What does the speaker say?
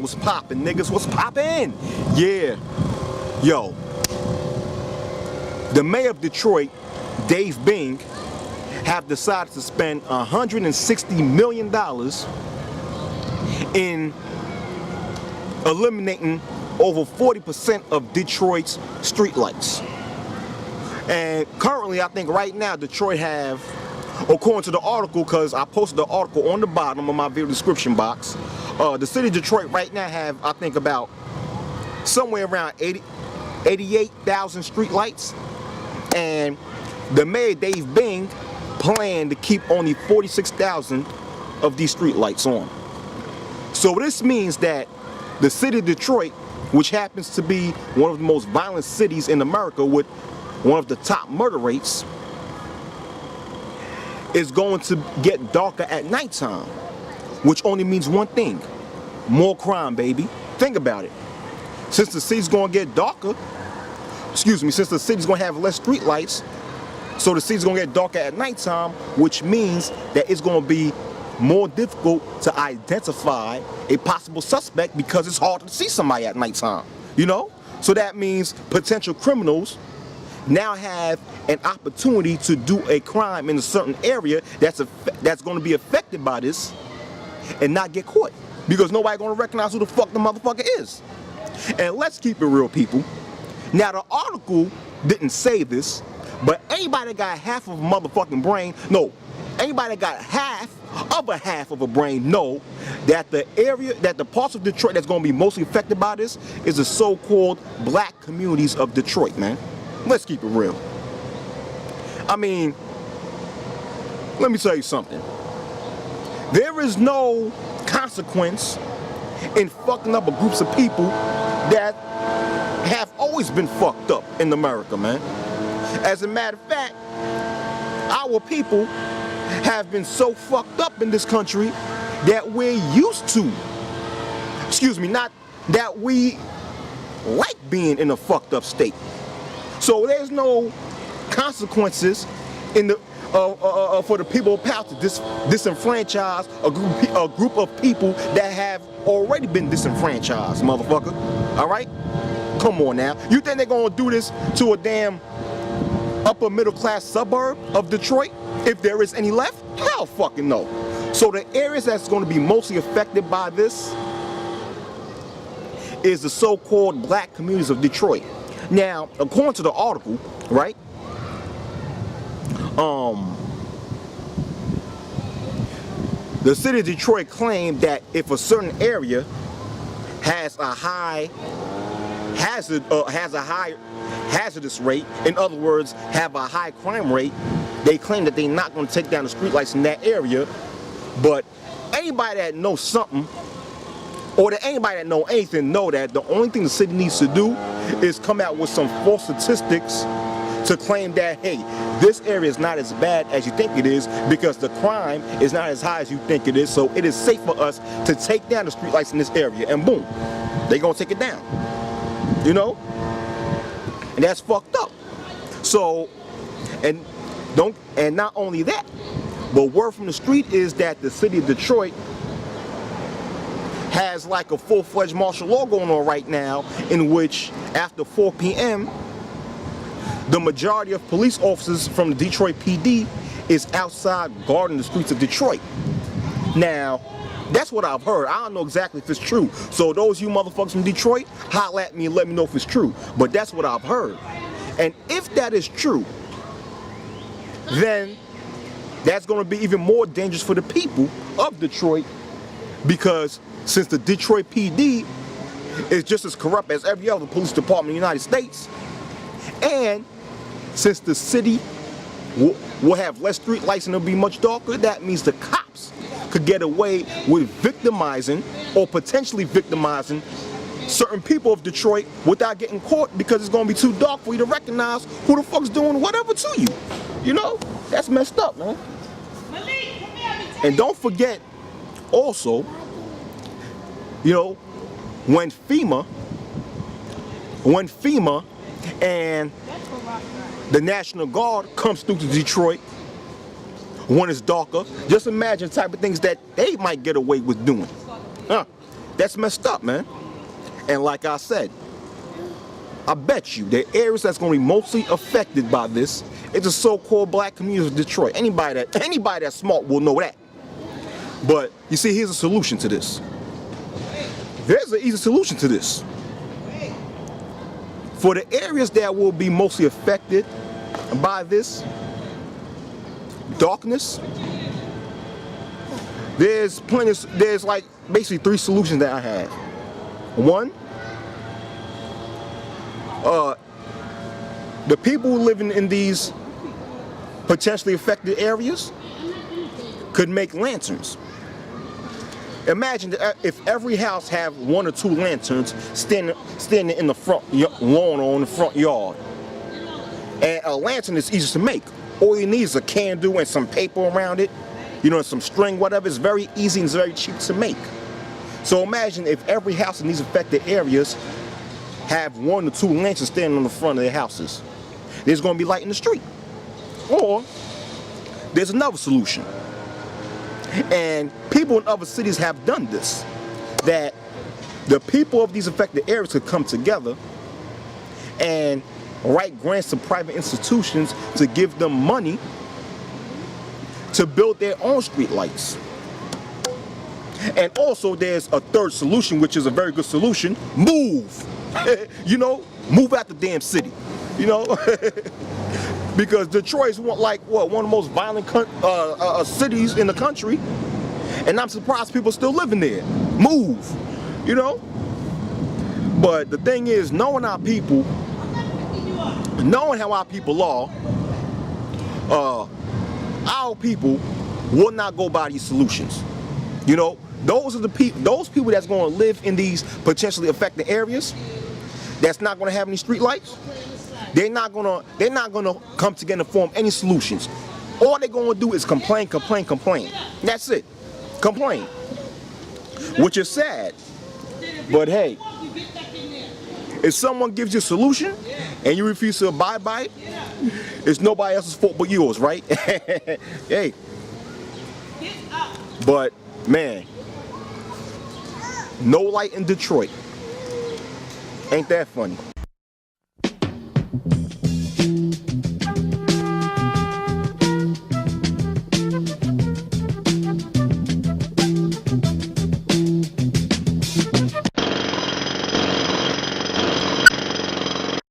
What's poppin', niggas? What's poppin'? Yeah. Yo. The mayor of Detroit, Dave Bing, have decided to spend $160 million in eliminating over 40% of Detroit's streetlights. And currently, I think right now, Detroit have, according to the article, because I posted the article on the bottom of my video description box, the city of Detroit right now have, I think, about somewhere around 88,000 streetlights. And the mayor, Dave Bing, planned to keep only 46,000 of these streetlights on. So this means that the city of Detroit, which happens to be one of the most violent cities in America with one of the top murder rates, is going to get darker at nighttime, which only means one thing: more crime, baby. Think about it. Since the city's going to get darker, since the city's going to have less street lights, so the city's going to get darker at nighttime, which means that it's going to be more difficult to identify a possible suspect because it's hard to see somebody at nighttime, you know? So that means potential criminals now have an opportunity to do a crime in a certain area that's going to be affected by this and not get caught, because nobody going to recognize who the fuck the motherfucker is. And let's keep it real, people. Now, the article didn't say this, but anybody that got half of a motherfucking brain, no, anybody that got half of a brain know that the parts of Detroit that's going to be mostly affected by this is the so-called black communities of Detroit, man. Let's keep it real. I mean, let me tell you something. There is no consequence in fucking up a group of people that have always been fucked up in America, man. As a matter of fact, our people have been so fucked up in this country that we're used to, not that we like being in a fucked up state. So there's no consequences in the for the people of power to disenfranchise a group of people that have already been disenfranchised, motherfucker. All right? Come on now. You think they're gonna do this to a damn upper middle class suburb of Detroit, if there is any left? Hell fucking no. So the areas that's going to be mostly affected by this is the so-called black communities of Detroit. Now, according to the article, right, the city of Detroit claimed that if a certain area has a high hazardous rate, in other words, have a high crime rate, they claim that they're not going to take down the streetlights in that area. But anybody that knows something, or that anybody that know anything, know that the only thing the city needs to do is come out with some false statistics to claim that, hey, this area is not as bad as you think it is because the crime is not as high as you think it is, so it is safe for us to take down the streetlights in this area, and boom, they're gonna take it down, you know? And that's fucked up. So, and not only that, but word from the street is that the city of Detroit has like a full-fledged martial law going on right now, in which after 4 p.m. the majority of police officers from the Detroit PD is outside guarding the streets of Detroit. Now, that's what I've heard. I don't know exactly if it's true. So those you motherfuckers from Detroit, holla at me and let me know if it's true. But that's what I've heard. And if that is true, then that's going to be even more dangerous for the people of Detroit, because since the Detroit PD is just as corrupt as every other police department in the United States, and since the city will have less street lights and it'll be much darker, that means the cops could get away with victimizing or potentially victimizing certain people of Detroit without getting caught, because it's going to be too dark for you to recognize who the fuck's doing whatever to you. You know? That's messed up, man. And don't forget also, you know, when FEMA and the National Guard comes through to Detroit when it's darker. Just imagine the type of things that they might get away with doing. That's messed up, man. And like I said, I bet you the areas that's going to be mostly affected by this is the so-called black community of Detroit. Anybody that's smart will know that. But you see, here's a solution to this. There's an easy solution to this. For the areas that will be mostly affected by this darkness, there's like basically 3 solutions that I have. One, the people living in these potentially affected areas could make lanterns. Imagine if every house have 1 or 2 lanterns standing in the front lawn or in the front yard. And a lantern is easy to make. All you need is a candle and some paper around it, and some string, whatever. It's very easy and it's very cheap to make. So imagine if every house in these affected areas have 1 or 2 lanterns standing on the front of their houses. There's going to be light in the street. Or there's another solution. And people in other cities have done this. That the people of these affected areas could come together and write grants to private institutions to give them money to build their own street lights. And also there's a third solution, which is a very good solution. Move. Move out the damn city. Because Detroit's one of the most violent cities in the country. And I'm surprised people still living there. Move. But the thing is, knowing how our people are, our people will not go by these solutions. Those people that's going to live in these potentially affected areas, that's not going to have any street lights. They're not gonna come together and form any solutions. All they're gonna do is complain. That's it. Complain. Which is sad. But hey, if someone gives you a solution and you refuse to abide by it, it's nobody else's fault but yours, right? Hey. But man, no light in Detroit. Ain't that funny?